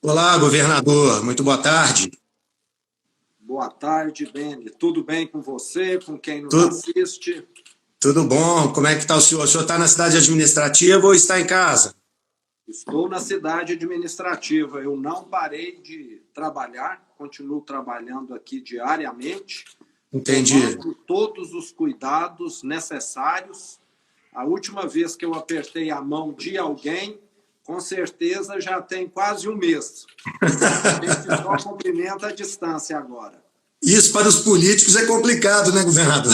Olá, governador. Muito boa tarde. Boa tarde, Beni. Tudo bem com você, com quem nos Tu- assiste? Tudo bom? Como é que está o senhor? O senhor está na cidade administrativa ou está em casa? Estou na cidade administrativa. Eu não parei de trabalhar, continuo trabalhando aqui diariamente, Entendi. tomando todos os cuidados necessários. A última vez que eu apertei a mão de alguém, com certeza já tem quase um mês. A gente só cumprimenta a distância agora. Isso para os políticos é complicado, né, governador?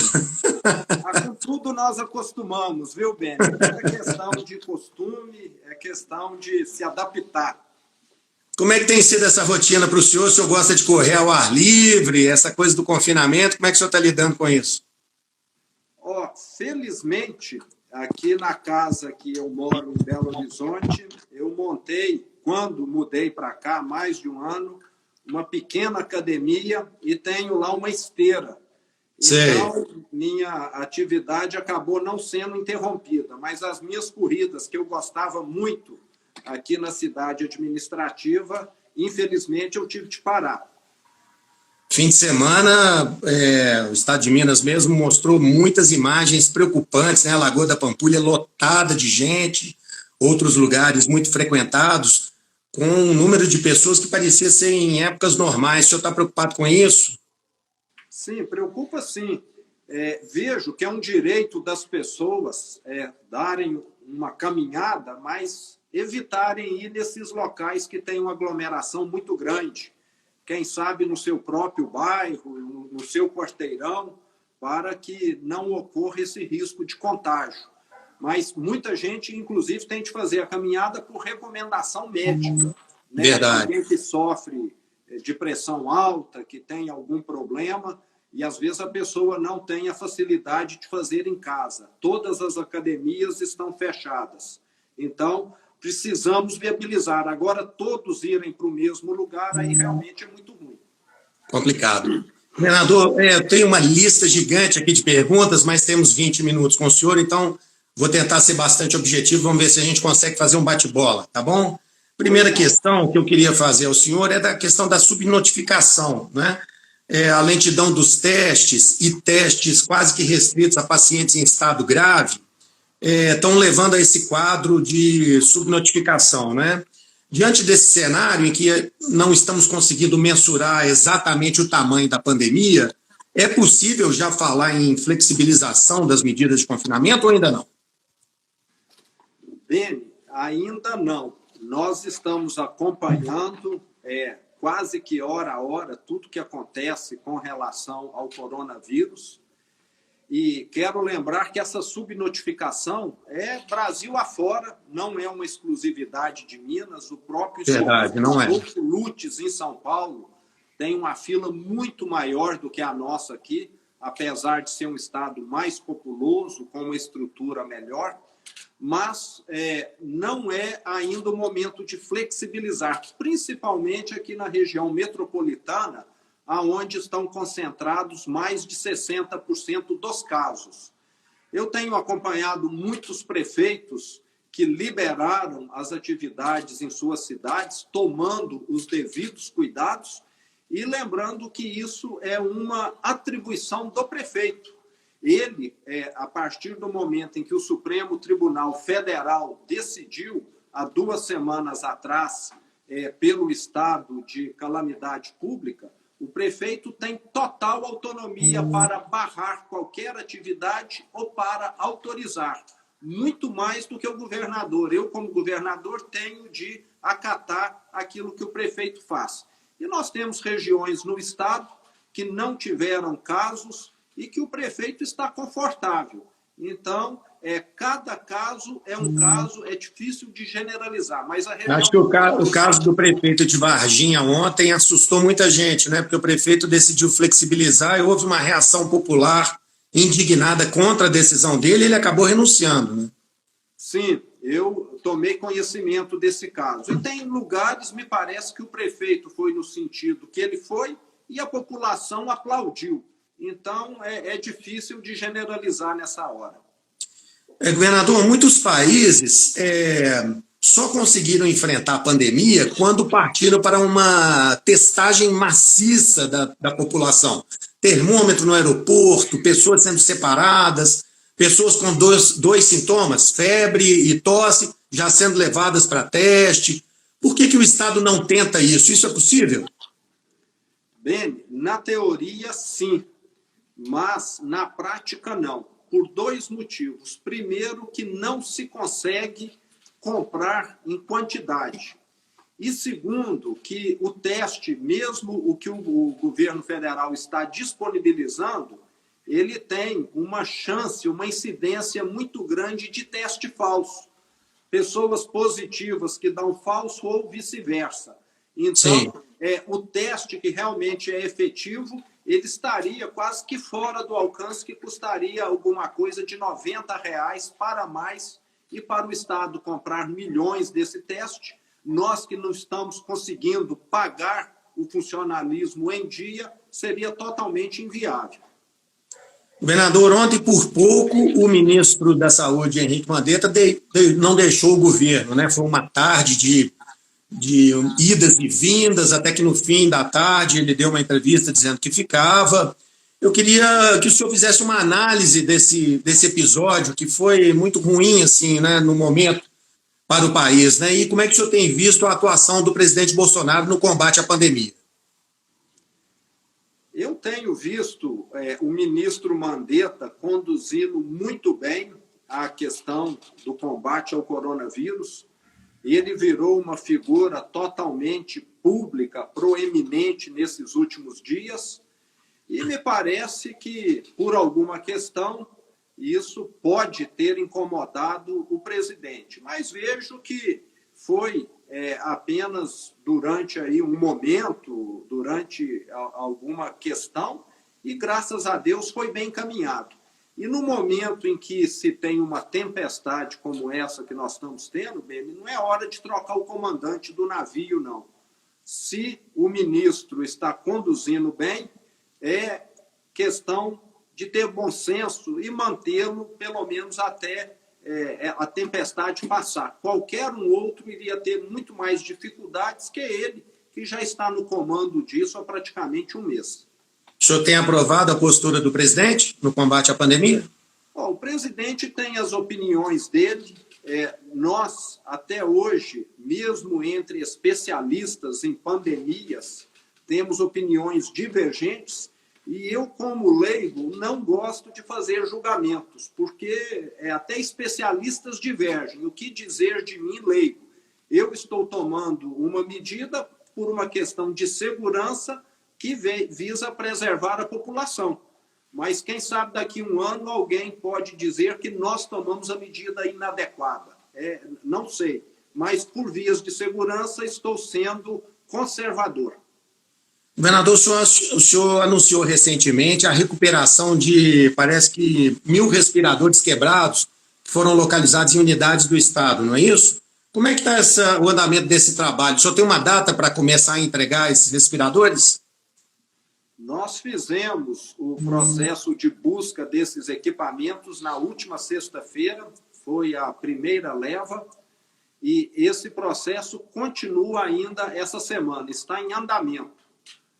Com tudo nós acostumamos, viu, Beni? É questão de costume, é questão de se adaptar. Como é que tem sido essa rotina para o senhor? O senhor gosta de correr ao ar livre, essa coisa do confinamento? Como é que o senhor está lidando com isso? Ó, felizmente, aqui na casa que eu moro em Belo Horizonte, eu montei, quando mudei para cá, há mais de um ano, uma pequena academia e tenho lá uma esteira. Sei. Então, minha atividade acabou não sendo interrompida, mas as minhas corridas, que eu gostava muito aqui na cidade administrativa, infelizmente eu tive de parar. Fim de semana, o estado de Minas mesmo mostrou muitas imagens preocupantes, né? A Lagoa da Pampulha lotada de gente, outros lugares muito frequentados, com um número de pessoas que parecia ser em épocas normais. O senhor está preocupado com isso? Sim, preocupa sim. Vejo que é um direito das pessoas darem uma caminhada, mas evitarem ir nesses locais que têm uma aglomeração muito grande. Quem sabe no seu próprio bairro, no seu quarteirão, para que não ocorra esse risco de contágio. Mas muita gente, inclusive, tem de fazer a caminhada por recomendação médica. Né? Verdade. Alguém que sofre de pressão alta, que tem algum problema, e às vezes a pessoa não tem a facilidade de fazer em casa. Todas as academias estão fechadas. Então, precisamos viabilizar. Agora, todos irem para o mesmo lugar, aí realmente é muito ruim. Complicado. Governador, eu tenho uma lista gigante aqui de perguntas, mas temos 20 minutos com o senhor, então vou tentar ser bastante objetivo, vamos ver se a gente consegue fazer um bate-bola, tá bom? Primeira questão que eu queria fazer ao senhor é da questão da subnotificação, né? A lentidão dos testes e testes quase que restritos a pacientes em estado grave estão levando a esse quadro de subnotificação, né? Diante desse cenário em que não estamos conseguindo mensurar exatamente o tamanho da pandemia, é possível já falar em flexibilização das medidas de confinamento ou ainda não? Beni, ainda não. Nós estamos acompanhando quase que hora a hora tudo que acontece com relação ao coronavírus. E quero lembrar que essa subnotificação é Brasil afora, não é uma exclusividade de Minas. O próprio Verdade, não é. Lutes, em São Paulo, tem uma fila muito maior do que a nossa aqui, apesar de ser um estado mais populoso, com uma estrutura melhor, mas não é ainda o momento de flexibilizar, principalmente aqui na região metropolitana, aonde estão concentrados mais de 60% dos casos. Eu tenho acompanhado muitos prefeitos que liberaram as atividades em suas cidades, tomando os devidos cuidados e lembrando que isso é uma atribuição do prefeito. Ele, a partir do momento em que o Supremo Tribunal Federal decidiu, há 2 semanas atrás, pelo estado de calamidade pública, o prefeito tem total autonomia para barrar qualquer atividade ou para autorizar, muito mais do que o governador. Eu, como governador, tenho de acatar aquilo que o prefeito faz. E nós temos regiões no estado que não tiveram casos e que o prefeito está confortável. Então, cada caso é um caso, é difícil de generalizar, mas a região... Acho que o caso do prefeito de Varginha ontem assustou muita gente, né? Porque o prefeito decidiu flexibilizar e houve uma reação popular indignada contra a decisão dele e ele acabou renunciando, né? Sim, eu tomei conhecimento desse caso. E tem lugares, me parece, que o prefeito foi no sentido que ele foi e a população aplaudiu. Então, é difícil de generalizar nessa hora. Governador, muitos países só conseguiram enfrentar a pandemia quando partiram para uma testagem maciça da população. Termômetro no aeroporto, pessoas sendo separadas, pessoas com dois sintomas, febre e tosse, já sendo levadas para teste. Por que o Estado não tenta isso? Isso é possível? Bem, na teoria, sim, mas na prática, não. Por dois motivos. Primeiro, que não se consegue comprar em quantidade. E segundo, que o teste, mesmo o que o governo federal está disponibilizando, ele tem uma chance, uma incidência muito grande de teste falso. Pessoas positivas que dão falso ou vice-versa. Então, o teste que realmente é efetivo, ele estaria quase que fora do alcance, que custaria alguma coisa de R$ 90 para mais, e para o Estado comprar milhões desse teste, nós que não estamos conseguindo pagar o funcionalismo em dia, seria totalmente inviável. Governador, ontem, por pouco, o ministro da Saúde, Henrique Mandetta, não deixou o governo, né? Foi uma tarde de idas e vindas, até que no fim da tarde ele deu uma entrevista dizendo que ficava. Eu queria que o senhor fizesse uma análise desse episódio, que foi muito ruim, assim, né, no momento para o país, né? E como é que o senhor tem visto a atuação do presidente Bolsonaro no combate à pandemia? Eu tenho visto o ministro Mandetta conduzindo muito bem a questão do combate ao coronavírus. Ele virou uma figura totalmente pública, proeminente nesses últimos dias, e me parece que, por alguma questão, isso pode ter incomodado o presidente. Mas vejo que foi apenas durante aí um momento, durante alguma questão, e graças a Deus foi bem encaminhado. E no momento em que se tem uma tempestade como essa que nós estamos tendo, Beni, não é hora de trocar o comandante do navio, não. Se o ministro está conduzindo bem, é questão de ter bom senso e mantê-lo pelo menos até a tempestade passar. Qualquer um outro iria ter muito mais dificuldades que ele, que já está no comando disso há praticamente um mês. O senhor tem aprovado a postura do presidente no combate à pandemia? Bom, o presidente tem as opiniões dele. Nós, até hoje, mesmo entre especialistas em pandemias, temos opiniões divergentes. E eu, como leigo, não gosto de fazer julgamentos, porque até especialistas divergem. O que dizer de mim, leigo? Eu estou tomando uma medida por uma questão de segurança que visa preservar a população. Mas quem sabe daqui a um ano alguém pode dizer que nós tomamos a medida inadequada. Não sei, mas por vias de segurança estou sendo conservador. Governador, o senhor anunciou recentemente a recuperação de, parece que, 1.000 respiradores quebrados que foram localizados em unidades do Estado, não é isso? Como é que está o andamento desse trabalho? O senhor tem uma data para começar a entregar esses respiradores? Nós fizemos o processo de busca desses equipamentos na última sexta-feira, foi a primeira leva, e esse processo continua ainda essa semana, está em andamento.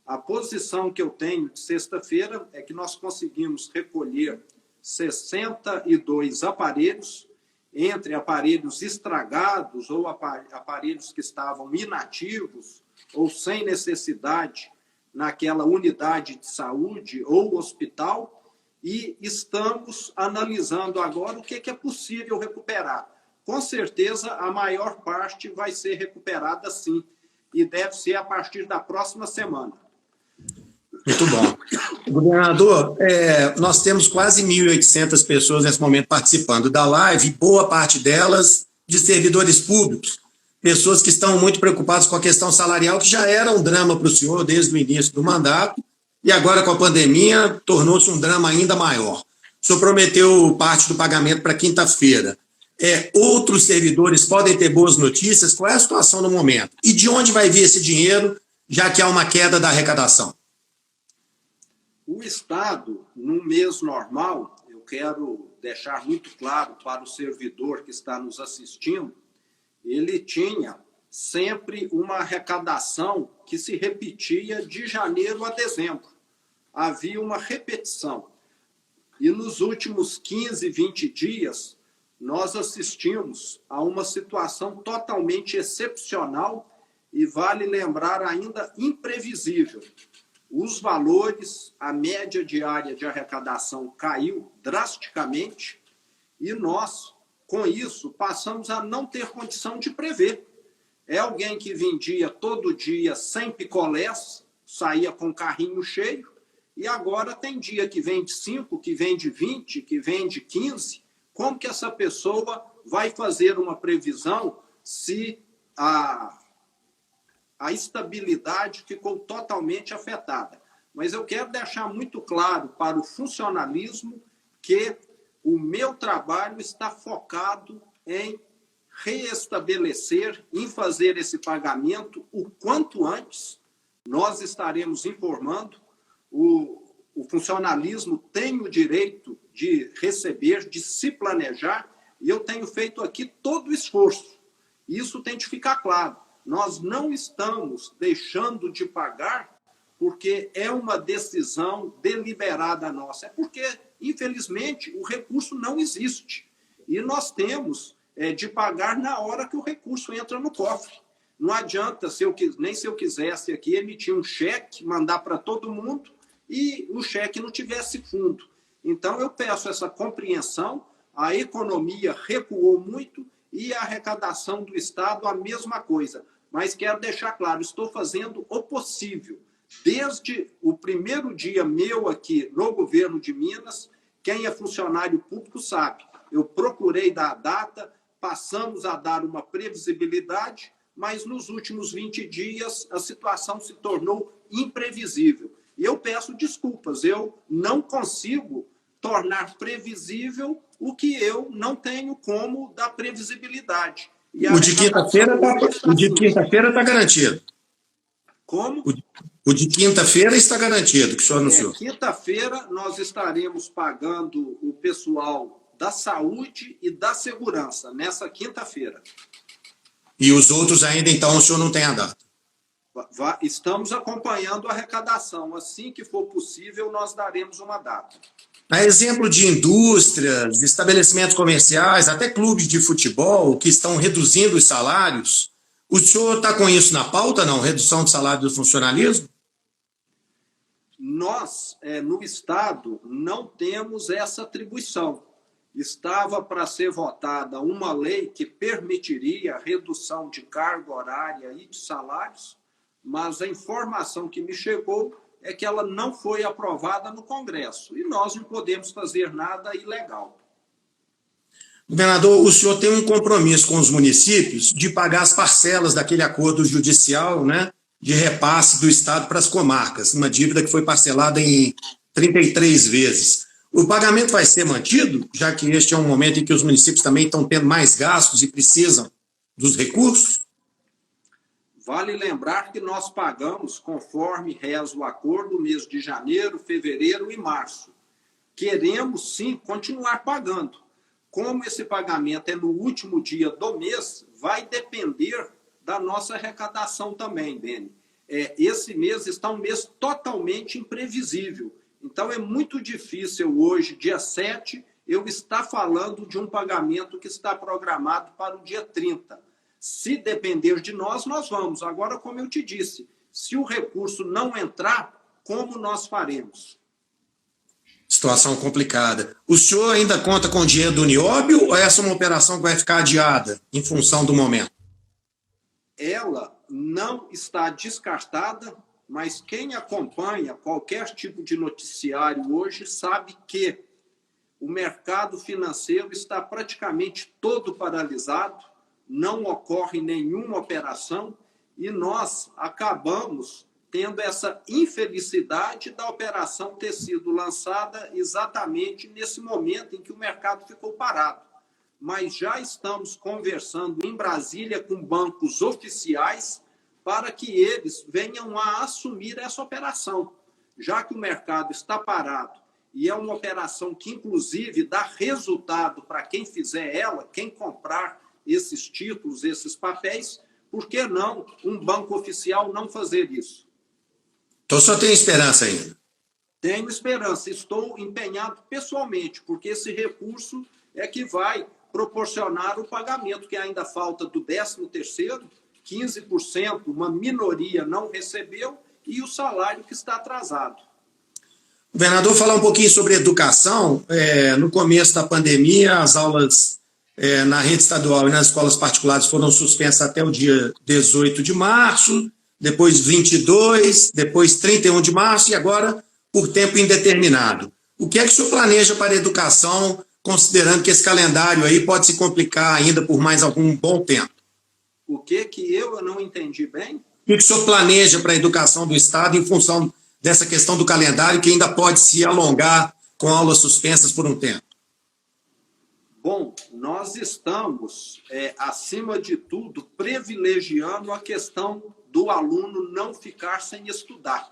A posição que eu tenho de sexta-feira é que nós conseguimos recolher 62 aparelhos, entre aparelhos estragados ou aparelhos que estavam inativos ou sem necessidade naquela unidade de saúde ou hospital, e estamos analisando agora o que é possível recuperar. Com certeza, a maior parte vai ser recuperada sim, e deve ser a partir da próxima semana. Muito bom. Governador, nós temos quase 1.800 pessoas nesse momento participando da live, boa parte delas de servidores públicos, pessoas que estão muito preocupadas com a questão salarial, que já era um drama para o senhor desde o início do mandato, e agora com a pandemia tornou-se um drama ainda maior. O senhor prometeu parte do pagamento para quinta-feira. Outros servidores podem ter boas notícias? Qual é a situação no momento? E de onde vai vir esse dinheiro, já que há uma queda da arrecadação? O Estado, num mês normal, eu quero deixar muito claro para o servidor que está nos assistindo, ele tinha sempre uma arrecadação que se repetia de janeiro a dezembro. Havia uma repetição. E nos últimos 15, 20 dias, nós assistimos a uma situação totalmente excepcional e, vale lembrar, ainda imprevisível. Os valores, a média diária de arrecadação caiu drasticamente e nós, com isso, passamos a não ter condição de prever. É alguém que vendia todo dia 100 picolés, saía com o carrinho cheio, e agora tem dia que vende 5, que vende 20, que vende 15. Como que essa pessoa vai fazer uma previsão se a estabilidade ficou totalmente afetada? Mas eu quero deixar muito claro para o funcionalismo que o meu trabalho está focado em reestabelecer, em fazer esse pagamento o quanto antes. Nós estaremos informando. O funcionalismo tem o direito de receber, de se planejar, e eu tenho feito aqui todo o esforço. Isso tem de ficar claro. Nós não estamos deixando de pagar porque é uma decisão deliberada nossa. É porque, infelizmente, o recurso não existe. E nós temos de pagar na hora que o recurso entra no cofre. Não adianta, nem se eu quisesse aqui emitir um cheque, mandar para todo mundo, e o cheque não tivesse fundo. Então, eu peço essa compreensão. A economia recuou muito e a arrecadação do Estado a mesma coisa. Mas quero deixar claro, estou fazendo o possível. Desde o primeiro dia meu aqui no governo de Minas, quem é funcionário público sabe. Eu procurei dar a data, passamos a dar uma previsibilidade, mas nos últimos 20 dias a situação se tornou imprevisível. E eu peço desculpas, eu não consigo tornar previsível o que eu não tenho como dar previsibilidade. E o de quinta-feira está garantido. Como? O de quinta-feira está garantido, que o senhor anunciou. Quinta-feira nós estaremos pagando o pessoal da saúde e da segurança, nessa quinta-feira. E os outros ainda, então, o senhor não tem a data? Estamos acompanhando a arrecadação. Assim que for possível, nós daremos uma data. A exemplo de indústrias, estabelecimentos comerciais, até clubes de futebol que estão reduzindo os salários, o senhor está com isso na pauta, não? Redução de salário do funcionalismo? Nós, no Estado, não temos essa atribuição. Estava para ser votada uma lei que permitiria a redução de carga horária e de salários, mas a informação que me chegou é que ela não foi aprovada no Congresso. E nós não podemos fazer nada ilegal. Governador, o senhor tem um compromisso com os municípios de pagar as parcelas daquele acordo judicial, né, de repasse do Estado para as comarcas, uma dívida que foi parcelada em 33 vezes. O pagamento vai ser mantido, já que este é um momento em que os municípios também estão tendo mais gastos e precisam dos recursos? Vale lembrar que nós pagamos, conforme reza o acordo, mês de janeiro, fevereiro e março. Queremos, sim, continuar pagando. Como esse pagamento é no último dia do mês, vai depender da nossa arrecadação também, Beni. Esse mês está um mês totalmente imprevisível. Então, é muito difícil hoje, dia 7, eu estar falando de um pagamento que está programado para o dia 30. Se depender de nós, nós vamos. Agora, como eu te disse, se o recurso não entrar, como nós faremos? Situação complicada. O senhor ainda conta com o dinheiro do Nióbio ou essa é uma operação que vai ficar adiada em função do momento? Ela não está descartada, mas quem acompanha qualquer tipo de noticiário hoje sabe que o mercado financeiro está praticamente todo paralisado, não ocorre nenhuma operação e nós acabamos tendo essa infelicidade da operação ter sido lançada exatamente nesse momento em que o mercado ficou parado. Mas já estamos conversando em Brasília com bancos oficiais para que eles venham a assumir essa operação, já que o mercado está parado e é uma operação que, inclusive, dá resultado para quem fizer ela, quem comprar, esses títulos, esses papéis, por que não um banco oficial não fazer isso? Então, só tem esperança ainda. Tenho esperança, estou empenhado pessoalmente, porque esse recurso é que vai proporcionar o pagamento que ainda falta do 13º, 15%, uma minoria não recebeu, e o salário que está atrasado. Governador, falar um pouquinho sobre educação. No começo da pandemia, as aulas na rede estadual e nas escolas particulares foram suspensas até o dia 18 de março, depois 22, depois 31 de março e agora por tempo indeterminado. O que é que o senhor planeja para a educação, considerando que esse calendário aí pode se complicar ainda por mais algum bom tempo? O que eu não entendi bem? O que o senhor planeja para a educação do Estado em função dessa questão do calendário que ainda pode se alongar com aulas suspensas por um tempo? Bom, nós estamos, acima de tudo, privilegiando a questão do aluno não ficar sem estudar.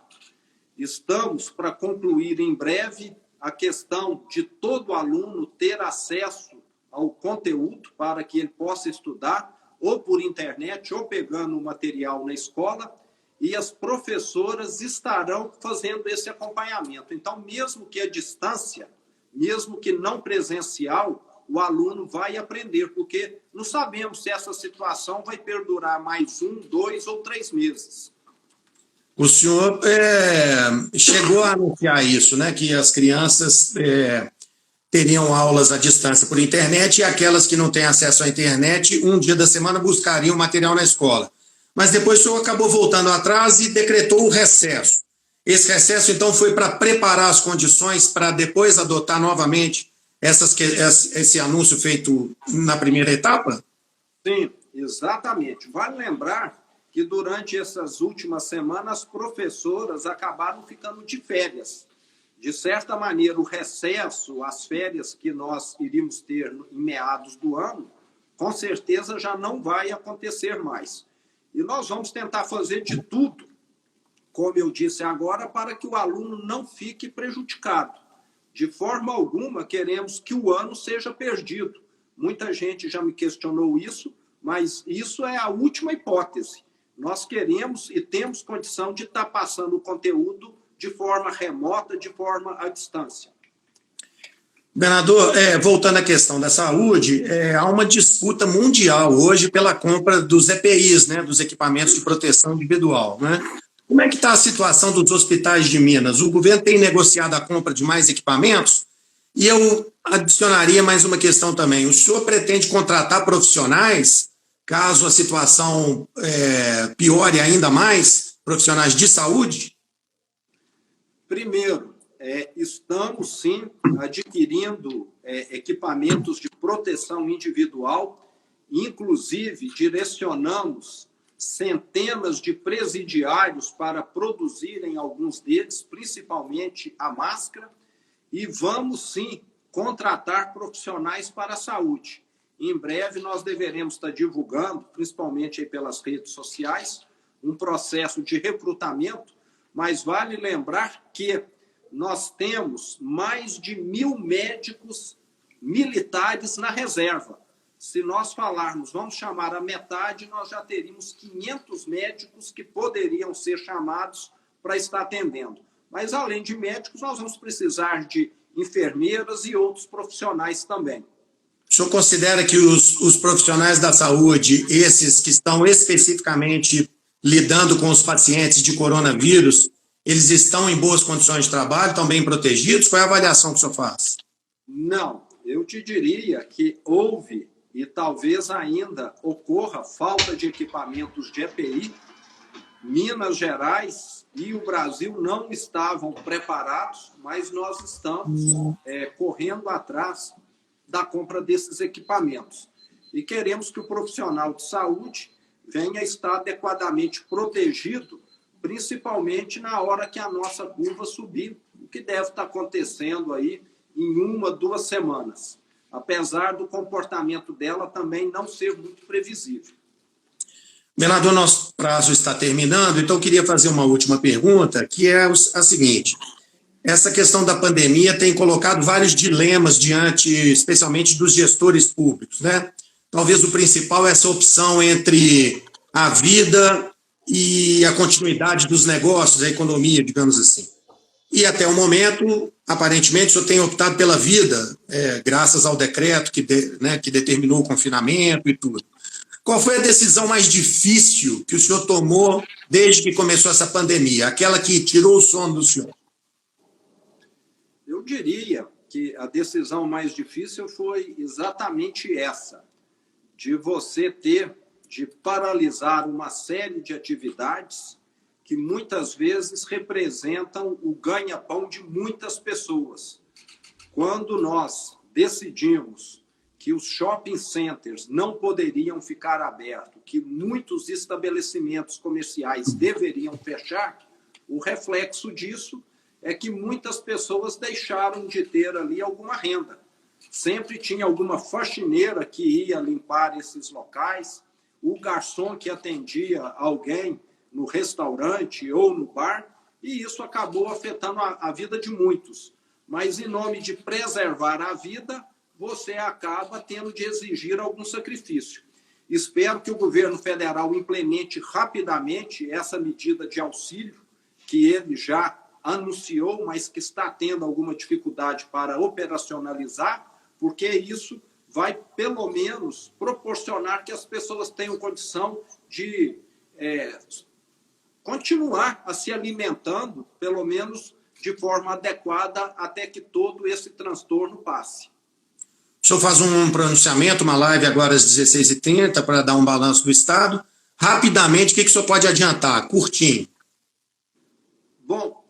Estamos para concluir em breve a questão de todo aluno ter acesso ao conteúdo para que ele possa estudar, ou por internet, ou pegando o material na escola, e as professoras estarão fazendo esse acompanhamento. Então, mesmo que à distância, mesmo que não presencial, o aluno vai aprender, porque não sabemos se essa situação vai perdurar mais 1, 2 ou 3 meses. O senhor chegou a anunciar isso, né, que as crianças teriam aulas à distância por internet e aquelas que não têm acesso à internet, um dia da semana buscariam material na escola. Mas depois o senhor acabou voltando atrás e decretou o recesso. Esse recesso, então, foi para preparar as condições para depois adotar novamente esse anúncio feito na primeira etapa? Sim, exatamente. Vale lembrar que durante essas últimas semanas as professoras acabaram ficando de férias. De certa maneira, o recesso, as férias que nós iríamos ter em meados do ano, com certeza já não vai acontecer mais. E nós vamos tentar fazer de tudo, como eu disse agora, para que o aluno não fique prejudicado. De forma alguma, queremos que o ano seja perdido. Muita gente já me questionou isso, mas isso é a última hipótese. Nós queremos e temos condição de estar passando o conteúdo de forma remota, de forma à distância. Governador, voltando à questão da saúde, há uma disputa mundial hoje pela compra dos EPIs, né, dos equipamentos de proteção individual, né? Como é que está a situação dos hospitais de Minas? O governo tem negociado a compra de mais equipamentos? E eu adicionaria mais uma questão também. O senhor pretende contratar profissionais, caso a situação piore ainda mais, profissionais de saúde? Primeiro, estamos, sim, adquirindo equipamentos de proteção individual, inclusive direcionamos centenas de presidiários para produzirem alguns deles, principalmente a máscara, e vamos, sim, contratar profissionais para a saúde. Em breve, nós deveremos estar divulgando, principalmente aí pelas redes sociais, um processo de recrutamento, mas vale lembrar que nós temos mais de 1.000 médicos militares na reserva. Se nós falarmos, vamos chamar a metade, nós já teríamos 500 médicos que poderiam ser chamados para estar atendendo. Mas, além de médicos, nós vamos precisar de enfermeiras e outros profissionais também. O senhor considera que os profissionais da saúde, esses que estão especificamente lidando com os pacientes de coronavírus, eles estão em boas condições de trabalho, estão bem protegidos? Qual é a avaliação que o senhor faz? Não, eu te diria que houve e talvez ainda ocorra falta de equipamentos de EPI. Minas Gerais e o Brasil não estavam preparados, mas nós estamos correndo atrás da compra desses equipamentos. E queremos que o profissional de saúde venha estar adequadamente protegido, principalmente na hora que a nossa curva subir, o que deve estar acontecendo aí em 1, 2 semanas, apesar do comportamento dela também não ser muito previsível. Governador, nosso prazo está terminando, então eu queria fazer uma última pergunta, que é a seguinte. Essa questão da pandemia tem colocado vários dilemas diante, especialmente dos gestores públicos, né? talvez o principal é essa opção entre a vida e a continuidade dos negócios, a economia, digamos assim. E até o momento, aparentemente, o senhor tem optado pela vida, graças ao decreto que determinou o confinamento e tudo. Qual foi a decisão mais difícil que o senhor tomou desde que começou essa pandemia? Aquela que tirou o sono do senhor? Eu diria que a decisão mais difícil foi exatamente essa, de você ter de paralisar uma série de atividades que muitas vezes representam o ganha-pão de muitas pessoas. Quando nós decidimos que os shopping centers não poderiam ficar abertos, que muitos estabelecimentos comerciais deveriam fechar, o reflexo disso é que muitas pessoas deixaram de ter ali alguma renda. Sempre tinha alguma faxineira que ia limpar esses locais, o garçom que atendia alguém no restaurante ou no bar, e isso acabou afetando a vida de muitos. Mas, em nome de preservar a vida, você acaba tendo de exigir algum sacrifício. Espero que o governo federal implemente rapidamente essa medida de auxílio, que ele já anunciou, mas que está tendo alguma dificuldade para operacionalizar, porque isso vai, pelo menos, proporcionar que as pessoas tenham condição de continuar a se alimentando, pelo menos de forma adequada, até que todo esse transtorno passe. O senhor faz um pronunciamento, uma live agora às 16h30, para dar um balanço do Estado. Rapidamente, o que o senhor pode adiantar? Curtinho. Bom,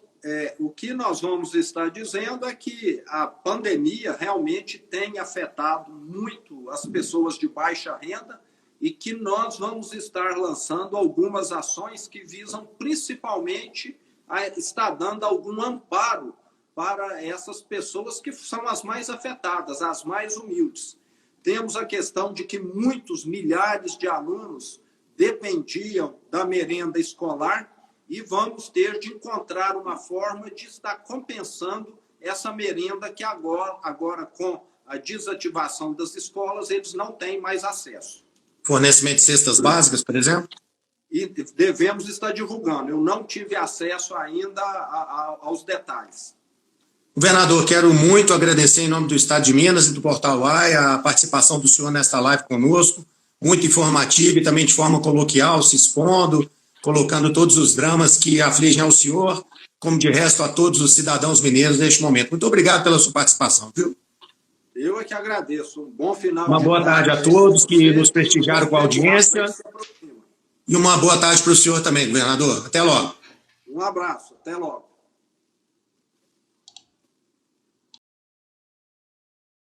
o que nós vamos estar dizendo é que a pandemia realmente tem afetado muito as pessoas de baixa renda e que nós vamos estar lançando algumas ações que visam principalmente a estar dando algum amparo para essas pessoas que são as mais afetadas, as mais humildes. Temos a questão de que muitos milhares de alunos dependiam da merenda escolar e vamos ter de encontrar uma forma de estar compensando essa merenda que agora com a desativação das escolas, eles não têm mais acesso. Fornecimento de cestas básicas, por exemplo? E devemos estar divulgando. Eu não tive acesso ainda aos detalhes. Governador, quero muito agradecer em nome do Estado de Minas e do Portal UAI a participação do senhor nesta live conosco, muito informativa e também de forma coloquial, se expondo, colocando todos os dramas que afligem ao senhor, como de resto a todos os cidadãos mineiros neste momento. Muito obrigado pela sua participação, viu? Eu é que agradeço. Um bom final. Uma boa tarde a todos que nos prestigiaram com a audiência. E uma boa tarde para o senhor também, governador. Até logo. Um abraço. Até logo.